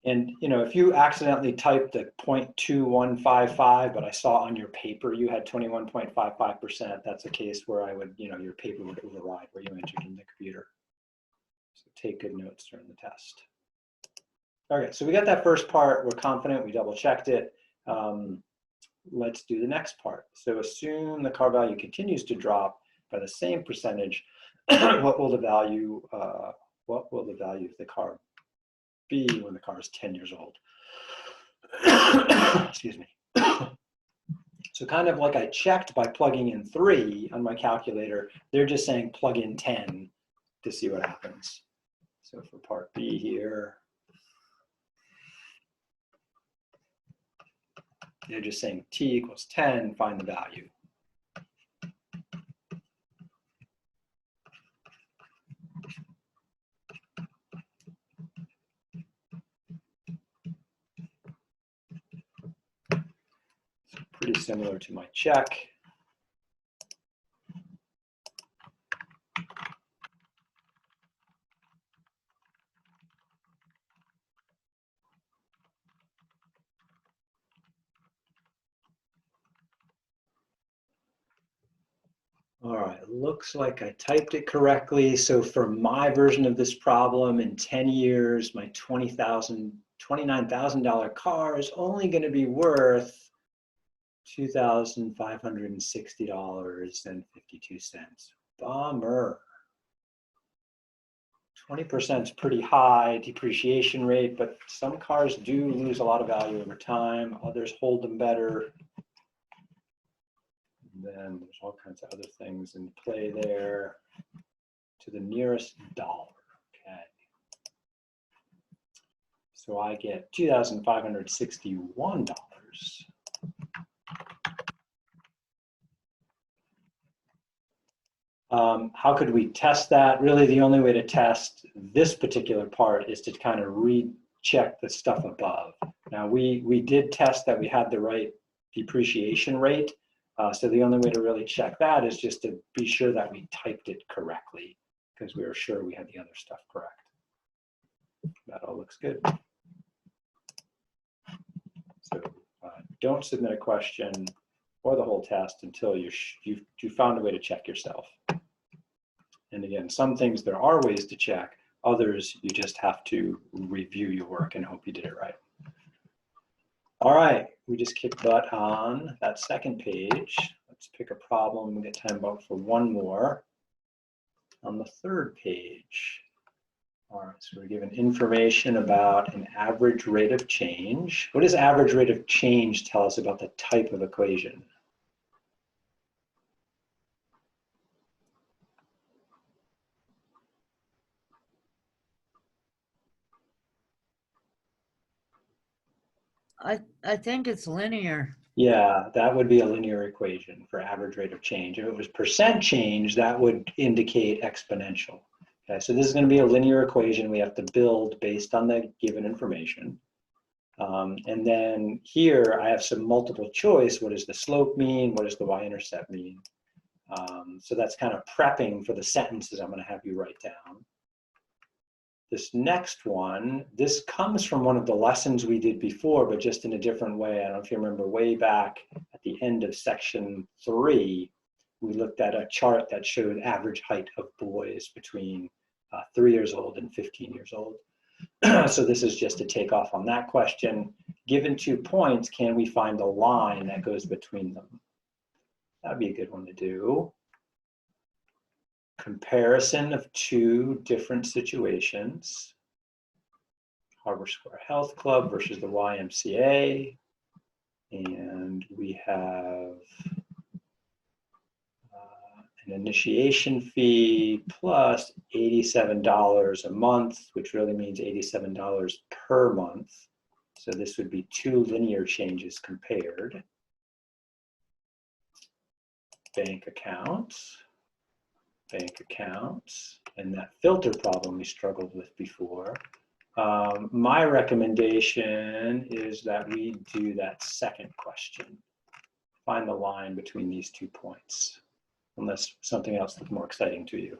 And if you accidentally typed the 0.2155, but I saw on your paper you had 21.55%, that's a case where I would, your paper would override where you entered in the computer. So take good notes during the test. Okay, so we got that first part. We're confident. We double checked it. Let's do the next part. So assume the car value continues to drop by the same percentage. What will the value of the car be when the car is 10 years old? Excuse me. So kind of like I checked by plugging in 3 on my calculator, they're just saying plug in 10 to see what happens. So for part B here, they're just saying t equals 10, find the value. So pretty similar to my check. All right, looks like I typed it correctly. So for my version of this problem, in 10 years, my $29,000 car is only going to be worth $2,560.52. Bummer. 20% is pretty high depreciation rate, but some cars do lose a lot of value over time. Others hold them better. And then there's all kinds of other things in play there. To the nearest dollar, okay. So I get $2,561. How could we test that? Really, the only way to test this particular part is to kind of recheck the stuff above. Now, we did test that we had the right depreciation rate. So the only way to really check that is just to be sure that we typed it correctly, because we were sure we had the other stuff correct. That all looks good. So don't submit a question or the whole test until you found a way to check yourself. And again, some things there are ways to check, others you just have to review your work and hope you did it right. All right, we just kicked butt on that second page. Let's pick a problem. We get time about for one more on the third page. All right, so we're given information about an average rate of change. What does average rate of change tell us about the type of equation? I think it's linear. Yeah, that would be a linear equation for average rate of change. If it was percent change, that would indicate exponential. Okay, so this is going to be a linear equation we have to build based on the given information. And then here I have some multiple choice. What does the slope mean? What does the y-intercept mean? So that's kind of prepping for the sentences I'm going to have you write down. This next one, this comes from one of the lessons we did before, but just in a different way. I don't know if you remember way back at the end of section 3, we looked at a chart that showed average height of boys between 3 years old and 15 years old. So this is just to take off on that question. Given 2 points, can we find the line that goes between them? That'd be a good one to do. Comparison of 2 different situations. Harbor Square Health Club versus the YMCA. And we have an initiation fee plus $87 a month, which really means $87 per month. So this would be two linear changes compared. Bank accounts, and that filter problem we struggled with before. My recommendation is that we do that second question. Find the line between these 2 points, unless something else is more exciting to you.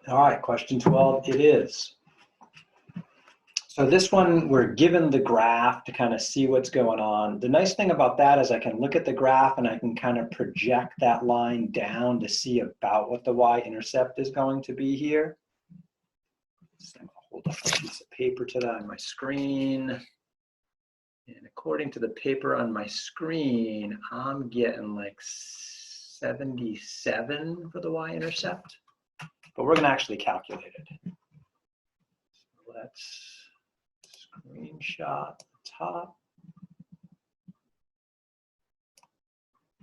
All right, question 12 it is. So this one, we're given the graph to kind of see what's going on. The nice thing about that is I can look at the graph and I can kind of project that line down to see about what the y-intercept is going to be here. So I'm gonna hold up a piece of paper to that on my screen. And according to the paper on my screen, I'm getting like 77 for the y-intercept, but we're gonna actually calculate it. So let's screenshot the top.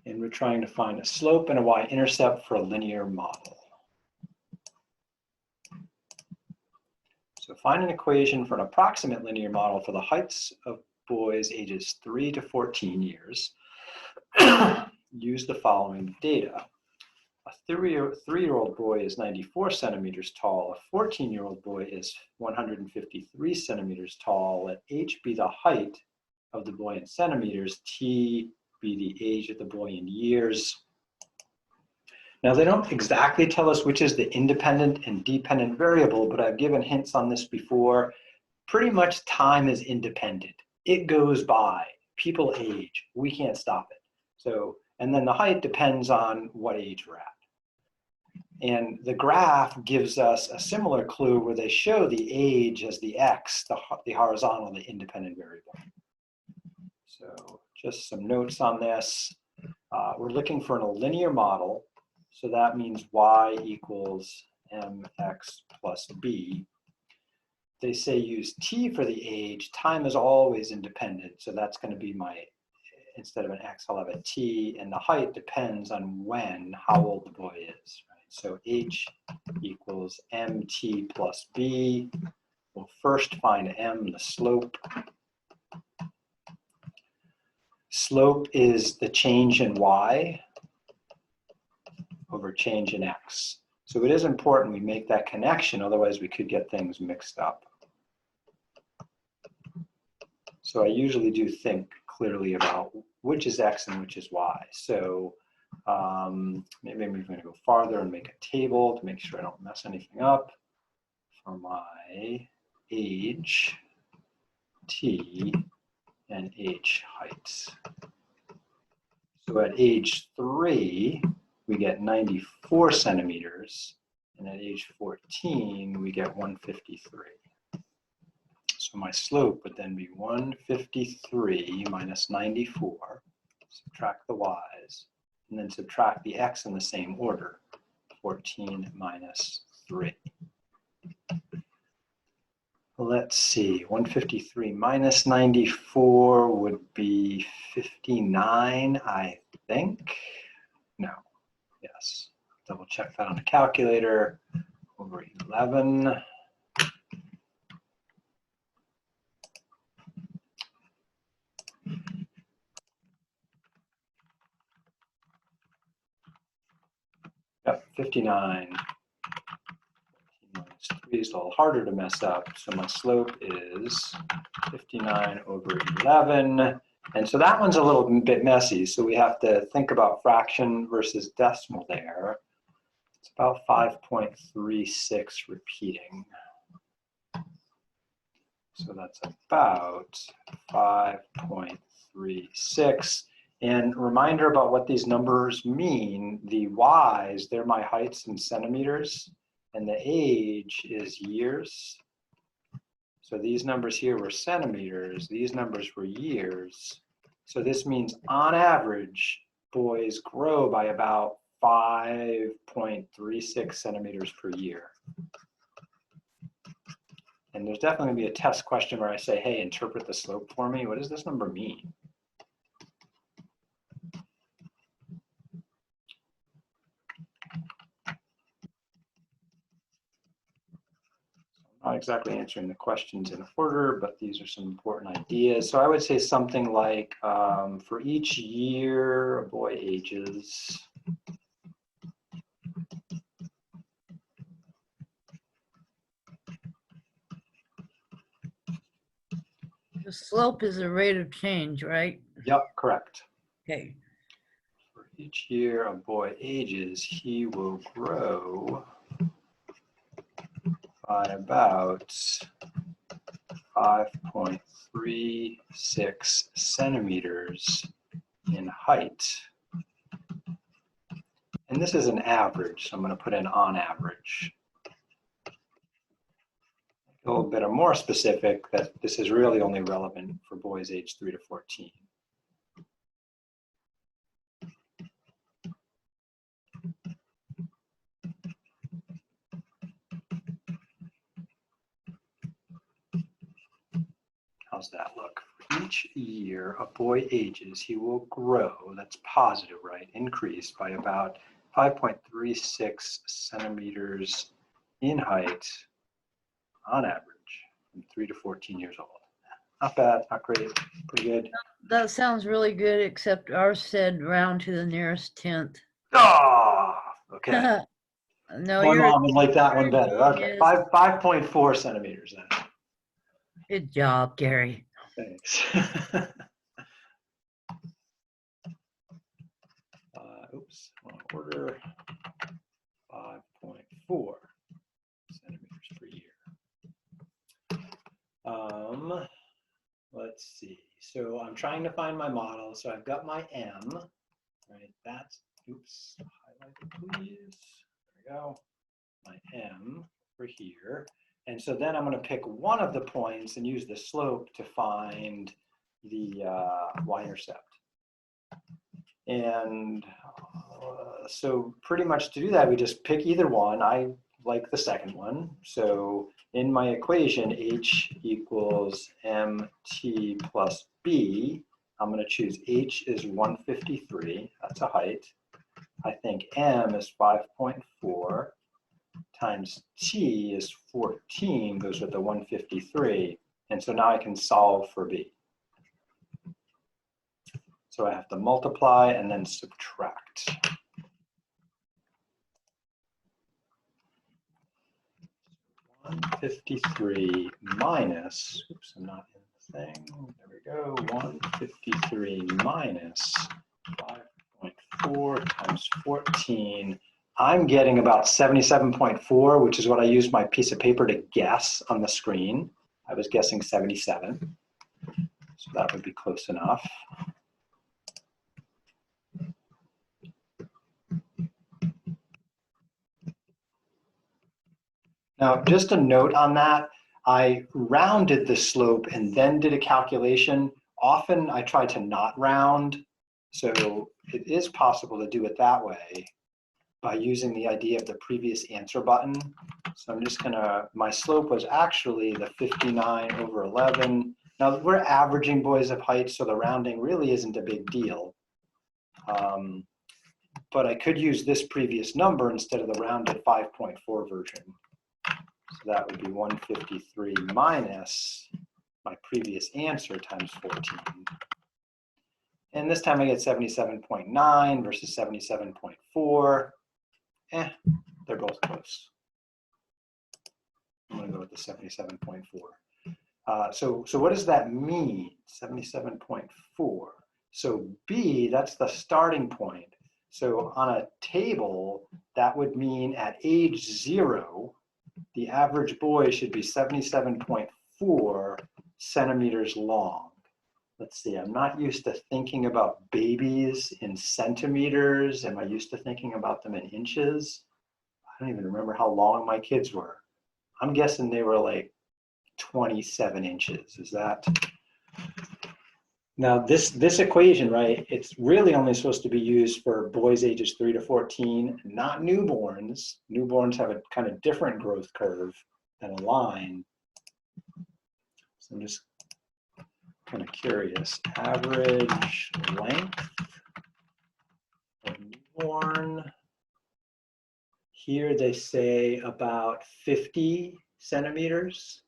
And we're trying to find a slope and a y-intercept for a linear model. So find an equation for an approximate linear model for the heights of boys ages 3 to 14 years. Use the following data. A three-year-old boy is 94 centimeters tall. A 14-year-old boy is 153 centimeters tall. Let H be the height of the boy in centimeters, T be the age of the boy in years. Now, they don't exactly tell us which is the independent and dependent variable, but I've given hints on this before. Pretty much time is independent. It goes by. People age. We can't stop it. So, and then the height depends on what age we're at. And the graph gives us a similar clue where they show the age as the x, the horizontal, the independent variable. So just some notes on this. We're looking for a linear model. So that means y equals mx plus b. They say use t for the age. Time is always independent. So that's going to be my, instead of an x, I'll have a t. And the height depends on when, how old the boy is. So h equals mt plus b. We'll first find m, the slope. Slope is the change in y over change in x. So it is important we make that connection, otherwise we could get things mixed up. So I usually do think clearly about which is x and which is y. So maybe I'm going to go farther and make a table to make sure I don't mess anything up. For my age, t, and h heights. So at age 3, we get 94 centimeters, and at age 14, we get 153. So my slope would then be 153 minus 94, subtract the y's, and then subtract the x in the same order, 14 minus 3. Let's see, 153 minus 94 would be 59, I think. No, yes, double check that on the calculator, over 11. Yep, 59. 3 is a little harder to mess up, so my slope is 59 over 11. And so that one's a little bit messy, so we have to think about fraction versus decimal there. It's about 5.36 repeating. So that's about 5.36. And reminder about what these numbers mean, the y's, they're my heights in centimeters, and the age is years. So these numbers here were centimeters, these numbers were years. So this means on average, boys grow by about 5.36 centimeters per year. And there's definitely gonna be a test question where I say, hey, interpret the slope for me. What does this number mean? Not exactly answering the questions in order, but these are some important ideas. So I would say something like, for each year a boy ages, The slope is the rate of change, right? yep, correct. Okay. For each year a boy ages, he will grow by about 5.36 centimeters in height. And this is an average, so I'm going to put in on average. A little bit more specific that this is really only relevant for boys aged 3 to 14. How's that look? For each year a boy ages, he will grow, that's positive, right? Increase by about 5.36 centimeters in height on average from 3 to 14 years old. Not bad, not great, pretty good. That sounds really good, except ours said round to the nearest tenth. Oh, okay. No, My you're mom would like that you're one a better. Okay, genius. 5.4 centimeters then. Good job, Gary. Thanks. Oops, wrong order. 5.4 centimeters per year. Let's see. So I'm trying to find my model. So I've got my M, right? That's, oops, highlighted please. There we go. My M over here. And so then I'm going to pick one of the points and use the slope to find the Y-intercept. And so pretty much to do that, we just pick either one. I like the second one. So in my equation, H equals MT plus B, I'm going to choose H is 153. That's a height. I think M is 5.4 times T is 14, goes with the 153. And so now I can solve for B. So I have to multiply and then subtract. 153 minus, oops, I'm not in the thing. There we go. 153 minus 5.4 times 14. I'm getting about 77.4, which is what I used my piece of paper to guess on the screen. I was guessing 77. So that would be close enough. Now, just a note on that, I rounded the slope and then did a calculation. Often I try to not round, so it is possible to do it that way by using the idea of the previous answer button. So I'm just gonna, my slope was actually the 59 over 11. Now we're averaging boys of height, so the rounding really isn't a big deal. But I could use this previous number instead of the rounded 5.4 version. So that would be 153 minus my previous answer times 14. And this time I get 77.9 versus 77.4. They're both close. I'm gonna go with the 77.4. So what does that mean, 77.4? So B, that's the starting point. So on a table, that would mean at age 0, the average boy should be 77.4 centimeters long. Let's see, I'm not used to thinking about babies in centimeters. Am I used to thinking about them in inches? I don't even remember how long my kids were. I'm guessing they were like 27 inches. Is that Now this equation, right, it's really only supposed to be used for boys ages 3 to 14, not newborns. Newborns have a kind of different growth curve than a line. So I'm just kind of curious. Average length of newborn. Here they say about 50 centimeters,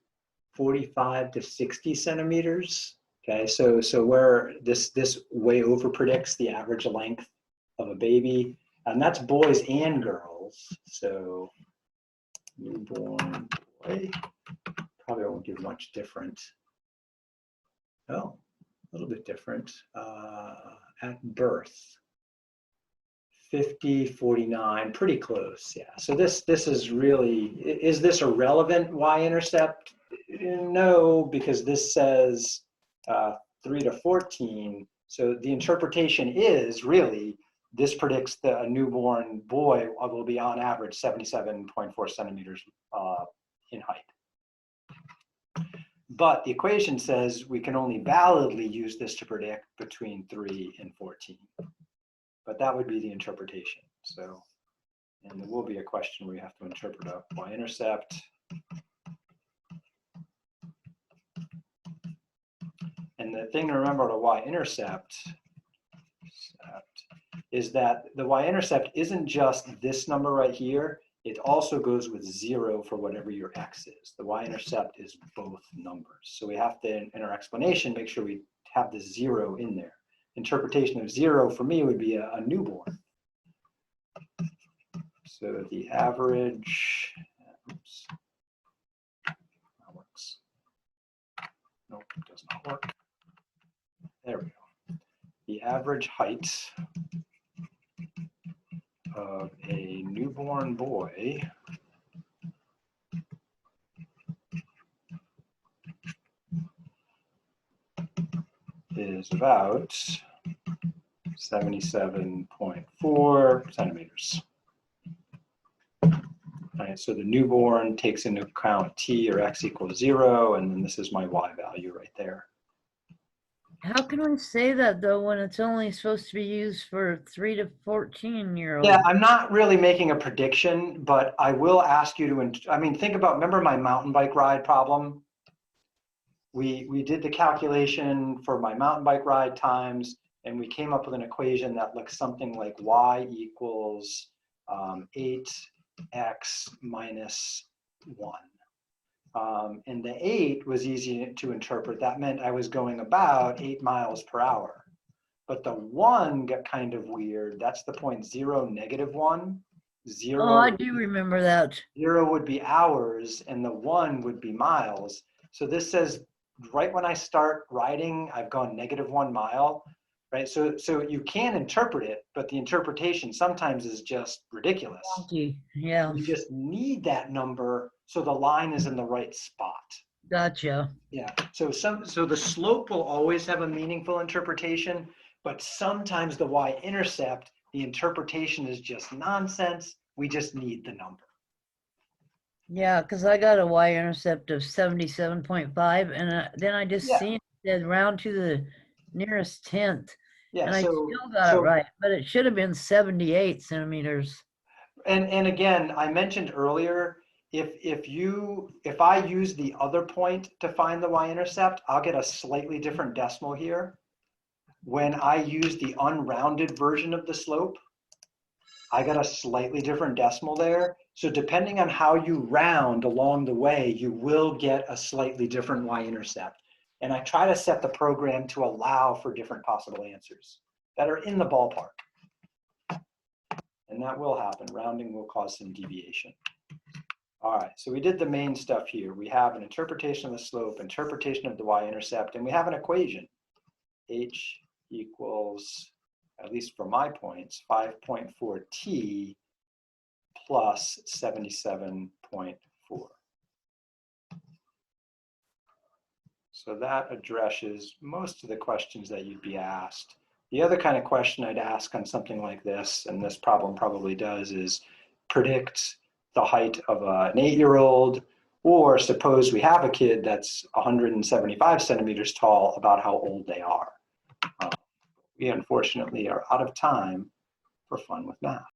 45 to 60 centimeters. Okay, so where this way over predicts the average length of a baby, and that's boys and girls. So newborn boy probably won't give much different. Oh, a little bit different at birth. 50, 49, pretty close, yeah. So this is really, is this a relevant y-intercept? No, because this says 3 to 14. So the interpretation is really, this predicts that a newborn boy will be on average 77.4 centimeters in height. But the equation says we can only validly use this to predict between 3 and 14. But that would be the interpretation. So, and there will be a question where you have to interpret a y-intercept. And the thing to remember about a y-intercept is that the y-intercept isn't just this number right here. It also goes with 0 for whatever your x is. The y-intercept is both numbers. So we have to, in our explanation, make sure we have the 0 in there. Interpretation of 0 for me would be a newborn. So the average, oops, that works. Nope, it does not work. There we go. The average height of a newborn boy is about 77.4 centimeters. All right, so the newborn takes into account t or x equals 0, and then this is my y value right there. How can we say that though when it's only supposed to be used for 3 to 14-year-olds? Yeah, I'm not really making a prediction, but I will ask you to, I mean, think about, remember my mountain bike ride problem? We did the calculation for my mountain bike ride times, and we came up with an equation that looks something like y equals 8x minus 1. And the 8 was easy to interpret. That meant I was going about 8 miles per hour. But the 1 got kind of weird. That's the point 0, negative 1. 0, Oh, I do remember that. 0 would be hours, and the 1 would be miles. So this says right when I start riding, I've gone negative 1 mile, right? So you can interpret it, but the interpretation sometimes is just ridiculous. Yeah. You just need that number so the line is in the right spot. Gotcha. Yeah. So the slope will always have a meaningful interpretation, but sometimes the y-intercept, the interpretation is just nonsense. We just need the number. Yeah, because I got a y-intercept of 77.5, and then I just seen it said round to the nearest tenth. Yeah, and I still got it right, but it should have been 78 centimeters. And again, I mentioned earlier, if I use the other point to find the y-intercept, I'll get a slightly different decimal here. When I use the unrounded version of the slope, I got a slightly different decimal there. So depending on how you round along the way, you will get a slightly different y-intercept. And I try to set the program to allow for different possible answers that are in the ballpark. And that will happen. Rounding will cause some deviation. All right, so we did the main stuff here. We have an interpretation of the slope, interpretation of the y-intercept, and we have an equation. H equals, at least for my points, 5.4t plus 77.4. So that addresses most of the questions that you'd be asked. The other kind of question I'd ask on something like this, and this problem probably does, is predict the height of an 8-year-old, or suppose we have a kid that's 175 centimeters tall, about how old they are. We unfortunately are out of time for fun with math.